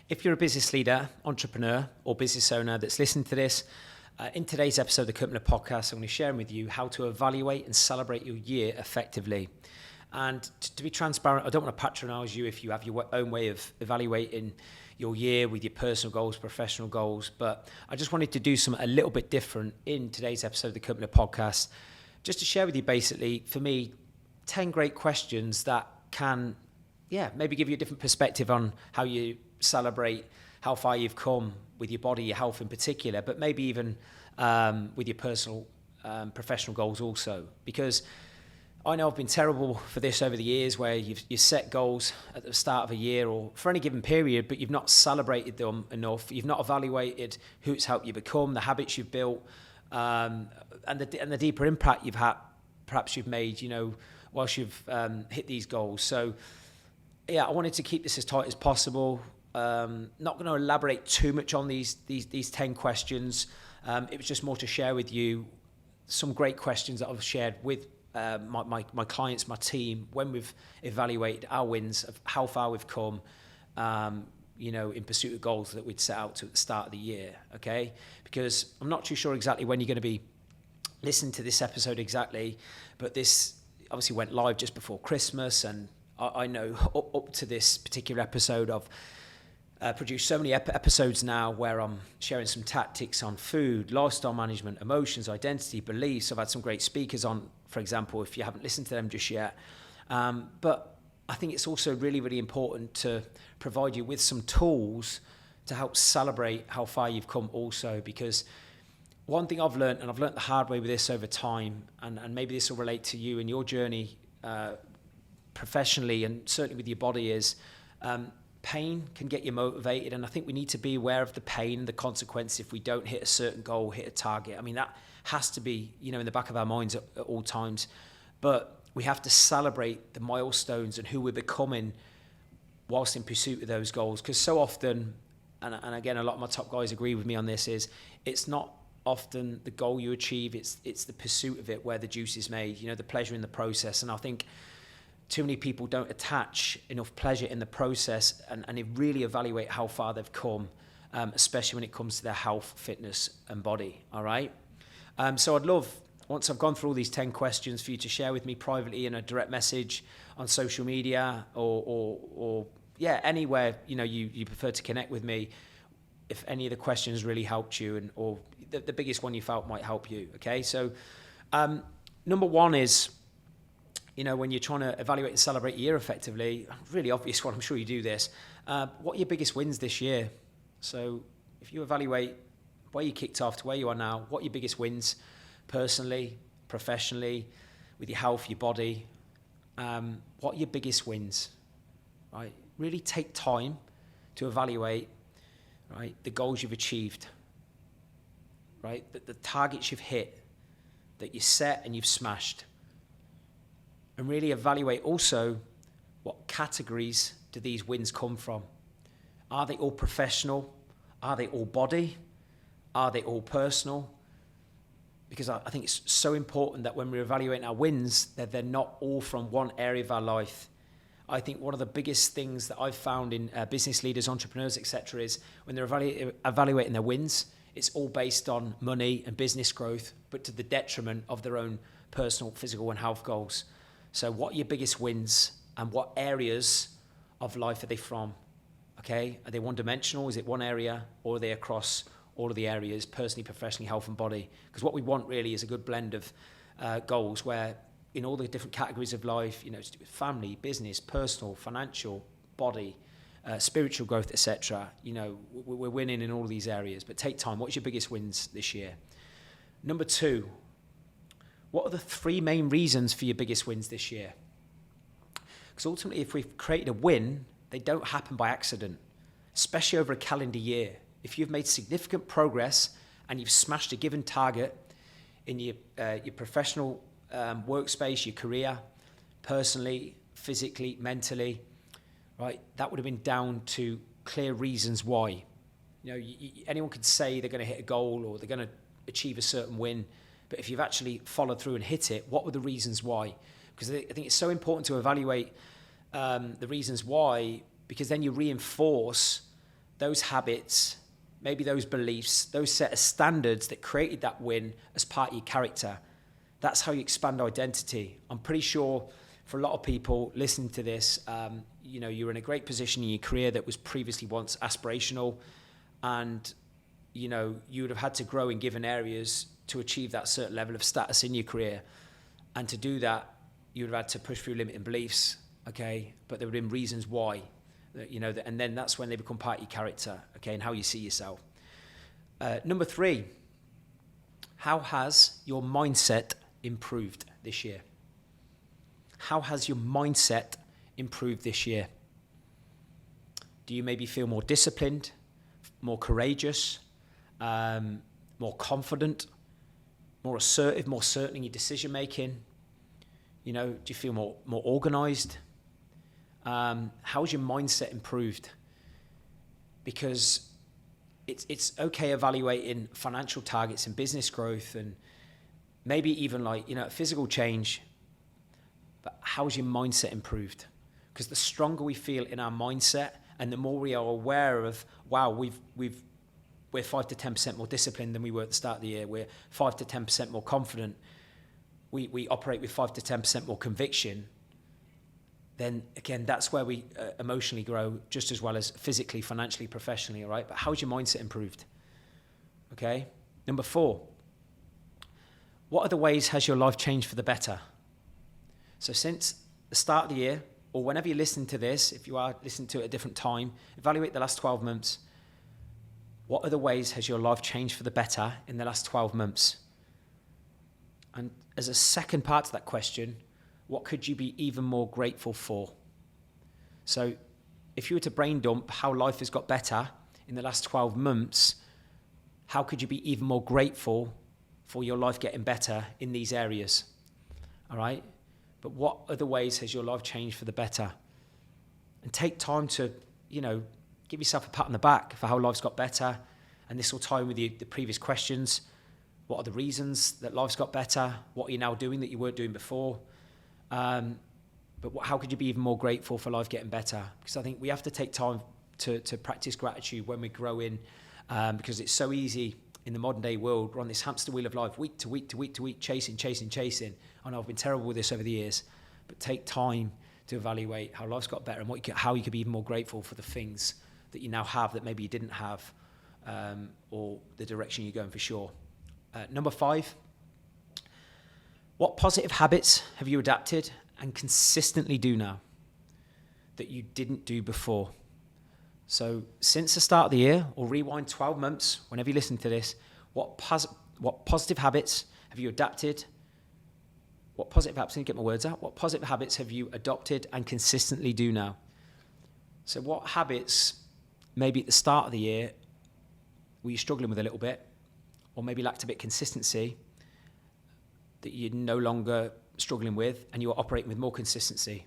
If you're a business leader, entrepreneur, or business owner that's listening to this, in today's episode of the Kirk Miller Podcast, I'm going to share with you how to evaluate and celebrate your year effectively. And to be transparent, I don't want to patronise you if you have your own way of evaluating your year with your personal goals, professional goals, but I just wanted to do something a little bit different in today's episode of the Kirk Miller Podcast, just to share with you basically, for me, 10 great questions that can, maybe give you a different perspective on how you celebrate how far you've come with your body, your health in particular, but maybe even with your personal, professional goals also. Because I know I've been terrible for this over the years, where you set goals at the start of a year or for any given period, but you've not celebrated them enough. You've not evaluated who it's helped you become, the habits you've built, and the deeper impact perhaps you've made, whilst you've hit these goals. So, I wanted to keep this as tight as possible. Not going to elaborate too much on these 10 questions. It was just more to share with you some great questions that I've shared with my clients, my team, when we've evaluated our wins, of how far we've come, in pursuit of goals that we'd set out to at the start of the year, okay? Because I'm not too sure exactly when you're going to be listening to this episode exactly, but this obviously went live just before Christmas, and I know up to this particular episode I've produced so many episodes now where I'm sharing some tactics on food, lifestyle management, emotions, identity, beliefs. I've had some great speakers on, for example, if you haven't listened to them just yet. But I think it's also really, really important to provide you with some tools to help celebrate how far you've come also. Because one thing I've learned, and I've learned the hard way with this over time, and maybe this will relate to you in your journey professionally and certainly with your body, is pain can get you motivated, and I think we need to be aware of the pain and the consequence if we don't hit a certain goal, hit a target. I mean, that has to be, in the back of our minds at all times, but we have to celebrate the milestones and who we're becoming whilst in pursuit of those goals. Because so often, and again, a lot of my top guys agree with me on this, is it's not often the goal you achieve, it's the pursuit of it where the juice is made, the pleasure in the process. And I think too many people don't attach enough pleasure in the process and they really evaluate how far they've come, especially when it comes to their health, fitness, and body, all right? So I'd love, once I've gone through all these 10 questions, for you to share with me privately in a direct message on social media or anywhere, you prefer to connect with me, if any of the questions really helped you, or the biggest one you felt might help you, okay? So number one is, when you're trying to evaluate and celebrate your year effectively, really obvious one, I'm sure you do this, what are your biggest wins this year? So if you evaluate where you kicked off to where you are now, what are your biggest wins personally, professionally, with your health, your body, what are your biggest wins, right? Really take time to evaluate, right, the goals you've achieved, right, the targets you've hit, that you set and you've smashed. And really evaluate also what categories do these wins come from. Are they all professional? Are they all body? Are they all personal? Because I think it's so important that when we're evaluating our wins, that they're not all from one area of our life. I think one of the biggest things that I've found in business leaders, entrepreneurs, etc., is when they're evaluating their wins, it's all based on money and business growth, but to the detriment of their own personal, physical, and health goals. So what are your biggest wins, and what areas of life are they from? Okay, are they one-dimensional? Is it one area, or are they across all of the areas, personally, professionally, health and body? Because what we want really is a good blend of goals where in all the different categories of life, to do with family, business, personal, financial, body, spiritual growth, etc. We're winning in all of these areas, but take time. What's your biggest wins this year? Number two, what are the 3 main reasons for your biggest wins this year? Because ultimately, if we've created a win, they don't happen by accident, especially over a calendar year. If you've made significant progress and you've smashed a given target in your professional workspace, your career, personally, physically, mentally, right, that would have been down to clear reasons why. Anyone could say they're going to hit a goal or they're going to achieve a certain win, but if you've actually followed through and hit it, what were the reasons why? Because I think it's so important to evaluate the reasons why, because then you reinforce those habits, maybe those beliefs, those set of standards that created that win as part of your character. That's how you expand identity. I'm pretty sure for a lot of people listening to this, you're in a great position in your career that was previously once aspirational, and you would have had to grow in given areas to achieve that certain level of status in your career. And to do that, you would have had to push through limiting beliefs, okay? But there would have been reasons why, and then that's when they become part of your character, okay, and how you see yourself. Number 3, how has your mindset improved this year? How has your mindset improved this year? Do you maybe feel more disciplined, more courageous, more confident, more assertive, more certain in your decision making? Do you feel more organized? How's your mindset improved? Because it's okay evaluating financial targets and business growth and maybe even physical change, but how's your mindset improved? Because the stronger we feel in our mindset and the more we are aware of, wow, we're 5 to 10% more disciplined than we were at the start of the year. We're 5 to 10% more confident. We operate with 5 to 10% more conviction. Then again, that's where we emotionally grow just as well as physically, financially, professionally, all right? But how's your mindset improved? Okay? Number 4, what other ways has your life changed for the better? So since the start of the year, or whenever you listen to this, if you are listening to it at a different time, evaluate the last 12 months. What other ways has your life changed for the better in the last 12 months? And as a second part to that question, what could you be even more grateful for? So if you were to brain dump how life has got better in the last 12 months, how could you be even more grateful for your life getting better in these areas? All right? But what other ways has your life changed for the better? And take time to, give yourself a pat on the back for how life's got better. And this will tie in with the previous questions. What are the reasons that life's got better? What are you now doing that you weren't doing before? But how could you be even more grateful for life getting better? Because I think we have to take time to practice gratitude when we grow in, because it's so easy in the modern day world. We're on this hamster wheel of life, week to week to week to week, chasing. I know I've been terrible with this over the years, but take time to evaluate how life's got better and how you could be even more grateful for the things that you now have that maybe you didn't have, or the direction you're going for sure. Number 5, what positive habits have you adapted and consistently do now that you didn't do before? So since the start of the year, or rewind 12 months, whenever you listen to this, what positive habits have you adapted? What positive habits, let me get my words out. What positive habits have you adopted and consistently do now? So what habits, maybe at the start of the year, were you struggling with a little bit, or maybe lacked a bit of consistency, that you're no longer struggling with, and you're operating with more consistency,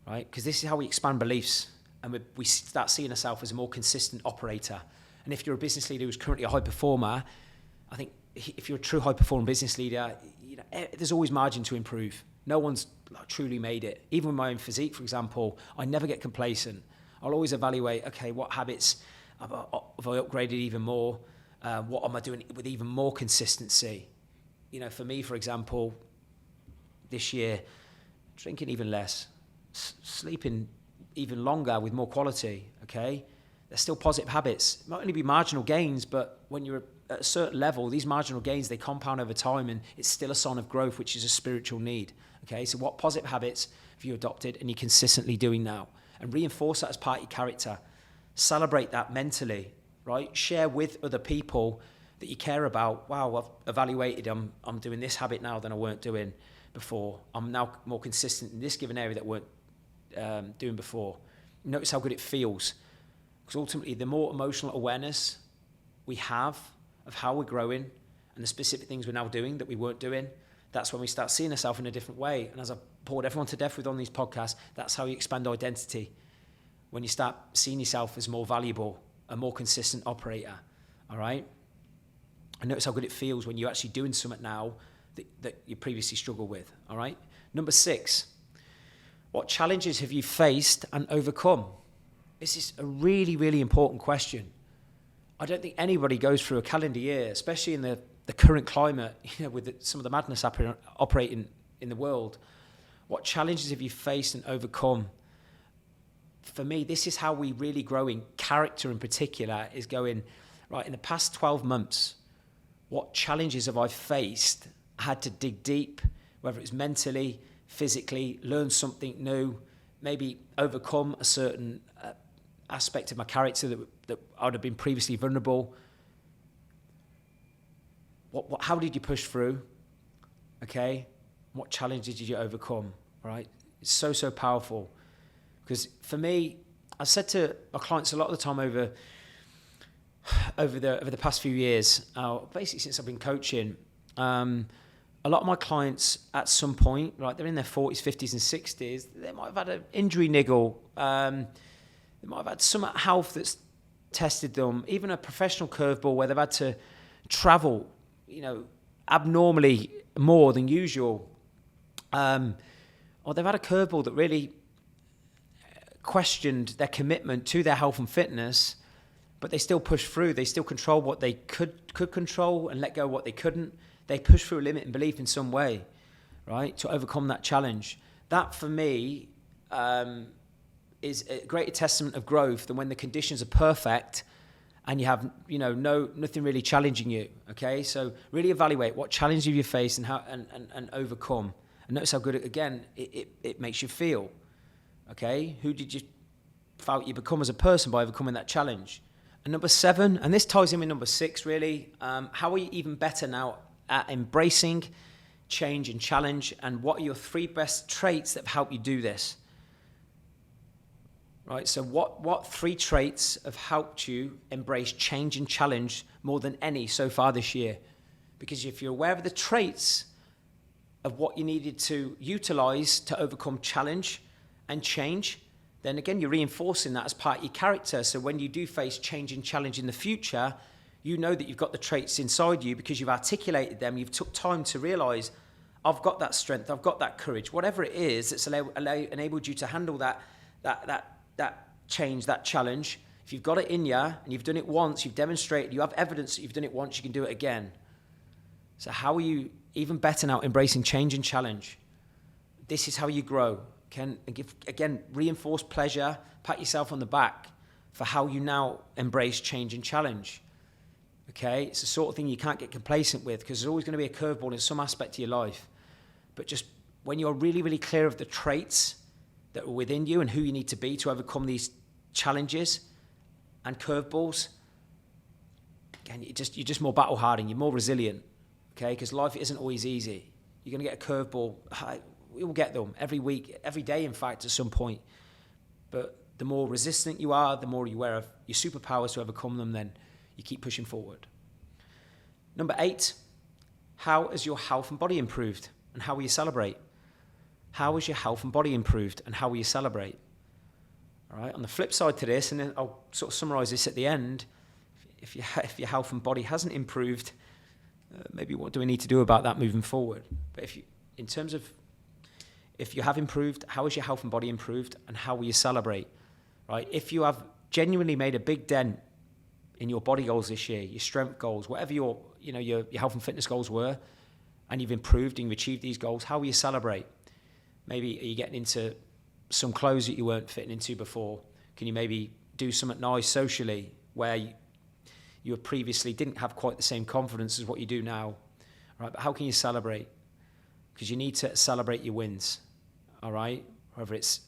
right? Because this is how we expand beliefs, and we start seeing ourselves as a more consistent operator. And if you're a business leader who's currently a high performer, I think if you're a true high performing business leader, there's always margin to improve. No one's truly made it. Even with my own physique, for example, I never get complacent. I'll always evaluate, okay, what habits have I upgraded even more? What am I doing with even more consistency? For me, for example, this year, drinking even less, sleeping even longer with more quality, okay? They're still positive habits. It might only be marginal gains, but when you're at a certain level, these marginal gains, they compound over time, and it's still a sign of growth, which is a spiritual need, okay? So what positive habits have you adopted and you're consistently doing now? And reinforce that as part of your character. Celebrate that mentally, right? Share with other people that you care about. Wow, I've evaluated, I'm doing this habit now than I weren't doing before. I'm now more consistent in this given area that I weren't doing before. Notice how good it feels. Because ultimately, the more emotional awareness we have of how we're growing and the specific things we're now doing that we weren't doing, that's when we start seeing ourselves in a different way. And as I've bored everyone to death with on these podcasts, that's how you expand identity. When you start seeing yourself as more valuable, a more consistent operator, all right? And notice how good it feels when you're actually doing something now that you previously struggled with, all right? Number 6, what challenges have you faced and overcome? this is a really, really important question. I don't think anybody goes through a calendar year, especially in the current climate, with some of the madness operating in the world. What challenges have you faced and overcome? For me, this is how we really grow in character in particular, is going, right, in the past 12 months, what challenges have I faced? I had to dig deep, whether it's mentally, physically, learn something new, maybe overcome a certain aspect of my character that I would have been previously vulnerable. How did you push through? Okay? What challenges did you overcome? Right? It's so powerful. Because for me, I said to my clients a lot of the time over the past few years, basically since I've been coaching, a lot of my clients at some point, right, they're in their 40s, 50s and 60s, they might have had an injury niggle, they might have had some health that's tested them, even a professional curveball where they've had to travel, abnormally more than usual. Or they've had a curveball that really questioned their commitment to their health and fitness, but they still pushed through. They still controlled what they could control and let go of what they couldn't. They pushed through a limit and belief in some way, right, to overcome that challenge. That, for me, is a greater testament of growth than when the conditions are perfect and you have, nothing really challenging you. Okay, so really evaluate what challenges you face and how and overcome. And notice how good it makes you feel. Okay, who did you felt you become as a person by overcoming that challenge? And number 7, and this ties in with number 6 really. How are you even better now at embracing change and challenge? And what are your 3 best traits that have helped you do this? Right, so what 3 traits have helped you embrace change and challenge more than any so far this year? Because if you're aware of the traits of what you needed to utilize to overcome challenge and change, then again, you're reinforcing that as part of your character. So when you do face change and challenge in the future, you know that you've got the traits inside you because you've articulated them. You've took time to realize, I've got that strength, I've got that courage, whatever it is that's enabled you to handle that change, that challenge. If you've got it in you and you've done it once, you've demonstrated, you have evidence that you've done it once, you can do it again. So how are you even better now embracing change and challenge? This is how you grow. Reinforce pleasure, pat yourself on the back for how you now embrace change and challenge. Okay, it's the sort of thing you can't get complacent with because there's always going to be a curveball in some aspect of your life. But just when you're really, really clear of the traits that are within you and who you need to be to overcome these challenges and curveballs, again, you're just more battle hardened, you're more resilient. Okay, because life isn't always easy. You're going to get a curveball. We will get them every week, every day, in fact, at some point. But the more resistant you are, the more you're aware of your superpowers to overcome them, then you keep pushing forward. Number 8, how has your health and body improved and how will you celebrate? How has your health and body improved and how will you celebrate? All right, on the flip side to this, and then I'll sort of summarize this at the end, if your health and body hasn't improved, maybe what do we need to do about that moving forward? But if you have improved, how has your health and body improved and how will you celebrate? Right? If you have genuinely made a big dent in your body goals this year, your strength goals, whatever your health and fitness goals were, and you've improved and you've achieved these goals, how will you celebrate? Maybe are you getting into some clothes that you weren't fitting into before? Can you maybe do something nice socially where you previously didn't have quite the same confidence as what you do now? Right? But how can you celebrate? Because you need to celebrate your wins. All right, whether it's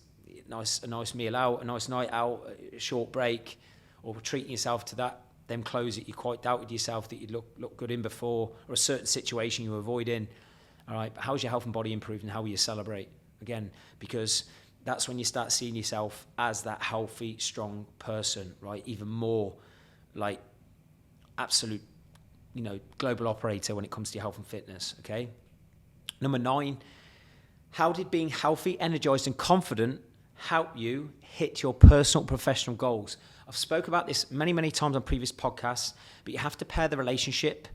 a nice meal out, a nice night out, a short break, or treating yourself to them clothes that you quite doubted yourself that you'd look good in before, or a certain situation you were avoiding. All right, but how's your health and body improved and how will you celebrate? Again, because that's when you start seeing yourself as that healthy, strong person, right? Even more like absolute, global operator when it comes to your health and fitness, okay? Number 9, how did being healthy, energized, and confident help you hit your personal and professional goals? I've spoke about this many, many times on previous podcasts, but you have to pair the relationship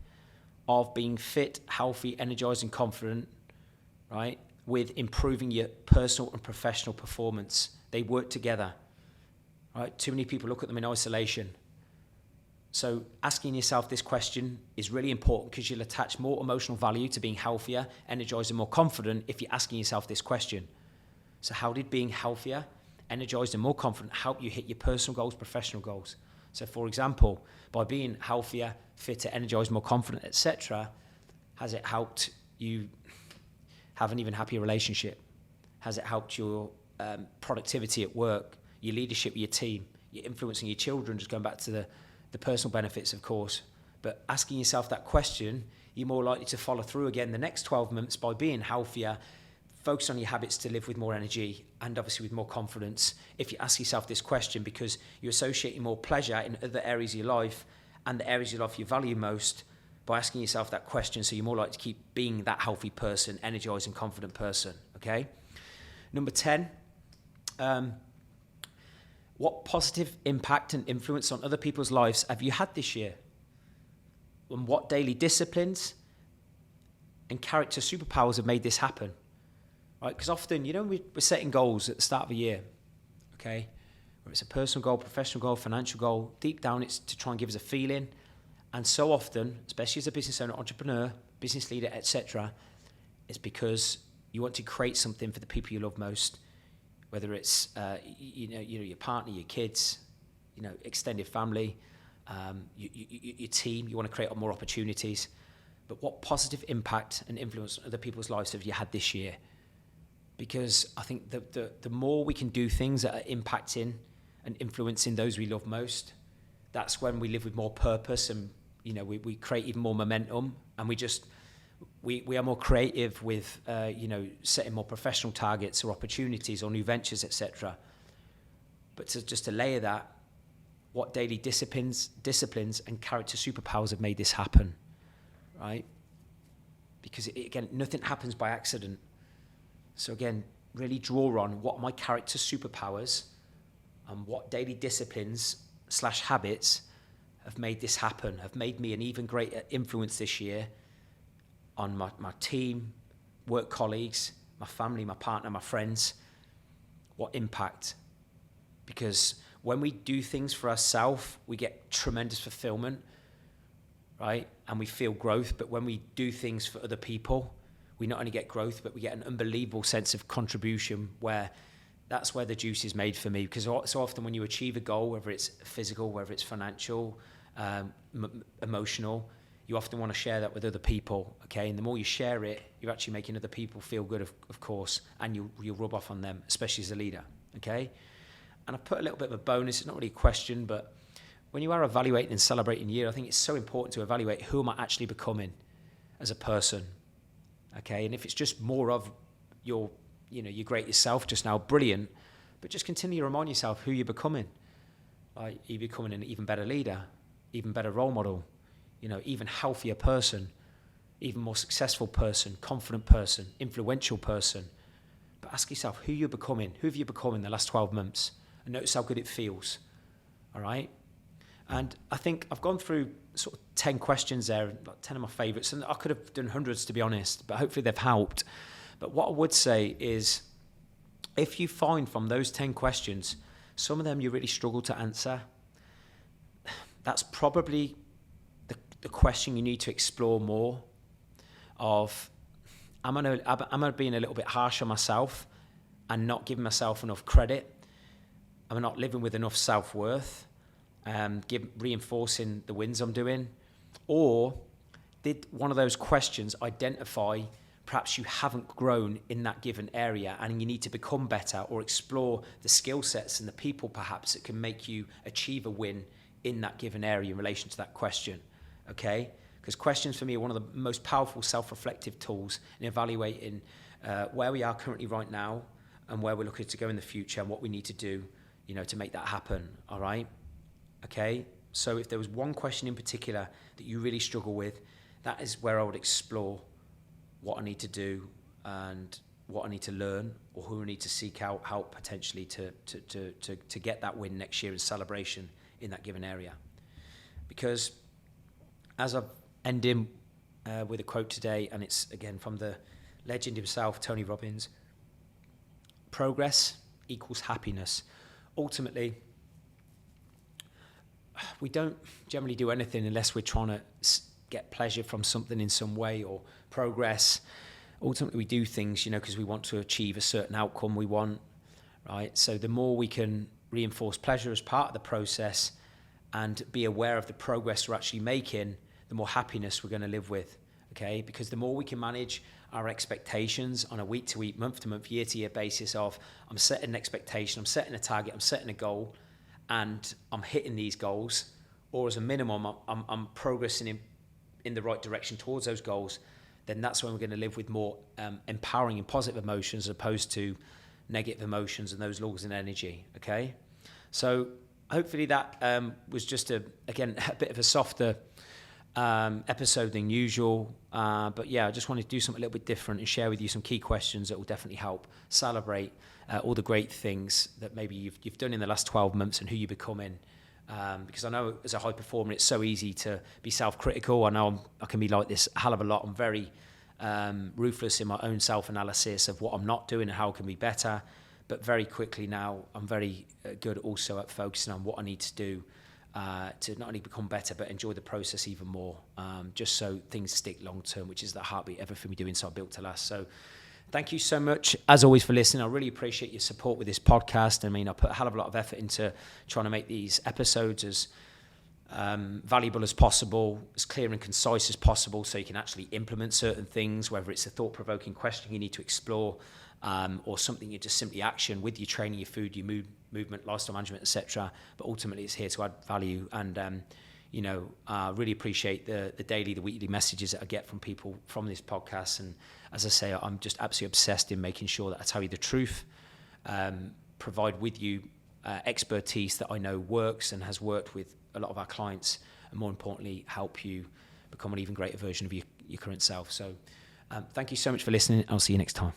of being fit, healthy, energized, and confident, right, with improving your personal and professional performance. They work together, right? Too many people look at them in isolation. So asking yourself this question is really important because you'll attach more emotional value to being healthier, energized, and more confident if you're asking yourself this question. So how did being healthier, energized, and more confident help you hit your personal goals, professional goals? So for example, by being healthier, fitter, energized, more confident, etc., has it helped you have an even happier relationship? Has it helped your productivity at work, your leadership with your team, your influencing your children, just going back to the personal benefits, of course? But asking yourself that question, you're more likely to follow through again the next 12 months by being healthier, focus on your habits to live with more energy and obviously with more confidence. If you ask yourself this question, because you're associating more pleasure in other areas of your life and the areas of your life you value most by asking yourself that question, so you're more likely to keep being that healthy person, energized and confident person, okay? Number 10, what positive impact and influence on other people's lives have you had this year? And what daily disciplines and character superpowers have made this happen? Right? Because often, we're setting goals at the start of a year, okay? Whether it's a personal goal, professional goal, financial goal, deep down it's to try and give us a feeling. And so often, especially as a business owner, entrepreneur, business leader, etc., it's because you want to create something for the people you love most. Whether it's your partner, your kids, extended family, your team, you want to create more opportunities. But what positive impact and influence on other people's lives have you had this year? Because I think the more we can do things that are impacting and influencing those we love most, that's when we live with more purpose, and we create even more momentum, and we are more creative with setting more professional targets or opportunities or new ventures, etc. But to layer that, what daily disciplines and character superpowers have made this happen, right? Because again, nothing happens by accident. So again, really draw on what are my character superpowers and what daily disciplines / habits have made this happen, have made me an even greater influence this year on my team, work colleagues, my family, my partner, my friends. What impact? Because when we do things for ourselves, we get tremendous fulfillment, right? And we feel growth. But when we do things for other people, we not only get growth, but we get an unbelievable sense of contribution, where that's where the juice is made for me. Because so often when you achieve a goal, whether it's physical, whether it's financial, emotional, you often want to share that with other people, okay? And the more you share it, you're actually making other people feel good, of course, and you'll rub off on them, especially as a leader, okay? And I've put a little bit of a bonus, it's not really a question, but when you are evaluating and celebrating year, I think it's so important to evaluate who am I actually becoming as a person, okay? And if it's just more of your greatest self just now, brilliant, but just continue to remind yourself who you're becoming. Like, you're becoming an even better leader, even better role model, even healthier person, even more successful person, confident person, influential person. But ask yourself who you're becoming. Who have you become in the last 12 months? And notice how good it feels, all right? And I think I've gone through sort of 10 questions there, like 10 of my favorites, and I could have done hundreds, to be honest, but hopefully they've helped. But what I would say is, if you find from those 10 questions, some of them you really struggle to answer, that's probably the question you need to explore more of, am I being a little bit harsh on myself and not giving myself enough credit? Am I not living with enough self-worth? Reinforcing the wins I'm doing? Or did one of those questions identify perhaps you haven't grown in that given area and you need to become better, or explore the skill sets and the people perhaps that can make you achieve a win in that given area in relation to that question, okay? Because questions for me are one of the most powerful self-reflective tools in evaluating where we are currently right now and where we're looking to go in the future and what we need to do, to make that happen, all right? Okay, so if there was one question in particular that you really struggle with, that is where I would explore what I need to do and what I need to learn, or who I need to seek out help potentially to get that win next year in celebration in that given area. Because as I've ended with a quote today, and it's again from the legend himself, Tony Robbins, progress equals happiness. Ultimately, we don't generally do anything unless we're trying to get pleasure from something in some way or progress. Ultimately, we do things, because we want to achieve a certain outcome we want, right? So the more we can reinforce pleasure as part of the process and be aware of the progress we're actually making, the more happiness we're going to live with, okay? Because the more we can manage our expectations on a week-to-week, month-to-month, year-to-year basis of, I'm setting an expectation, I'm setting a target, I'm setting a goal, and I'm hitting these goals, or as a minimum, I'm progressing in the right direction towards those goals, then that's when we're going to live with more empowering and positive emotions as opposed to negative emotions and those lulls in energy, okay? So hopefully that was just, a bit of a softer episode than usual. But yeah, I just wanted to do something a little bit different and share with you some key questions that will definitely help celebrate all the great things that maybe you've done in the last 12 months and who you're becoming. Because I know as a high performer, it's so easy to be self-critical. I know I can be like this a hell of a lot. I'm very ruthless in my own self-analysis of what I'm not doing and how I can be better. But very quickly now, I'm very good also at focusing on what I need to do to not only become better, but enjoy the process even more, just so things stick long-term, which is the heartbeat, everything we do inside Built to Last. So thank you so much, as always, for listening. I really appreciate your support with this podcast. I mean, I put a hell of a lot of effort into trying to make these episodes as valuable as possible, as clear and concise as possible, so you can actually implement certain things, whether it's a thought-provoking question you need to explore, or something you just simply action with your training, your food, your movement, lifestyle management, etc. But ultimately, it's here to add value. And really appreciate the daily, the weekly messages that I get from people from this podcast. And as I say, I'm just absolutely obsessed in making sure that I tell you the truth, provide with you expertise that I know works and has worked with a lot of our clients, and more importantly, help you become an even greater version of your current self. So thank you so much for listening. I'll see you next time.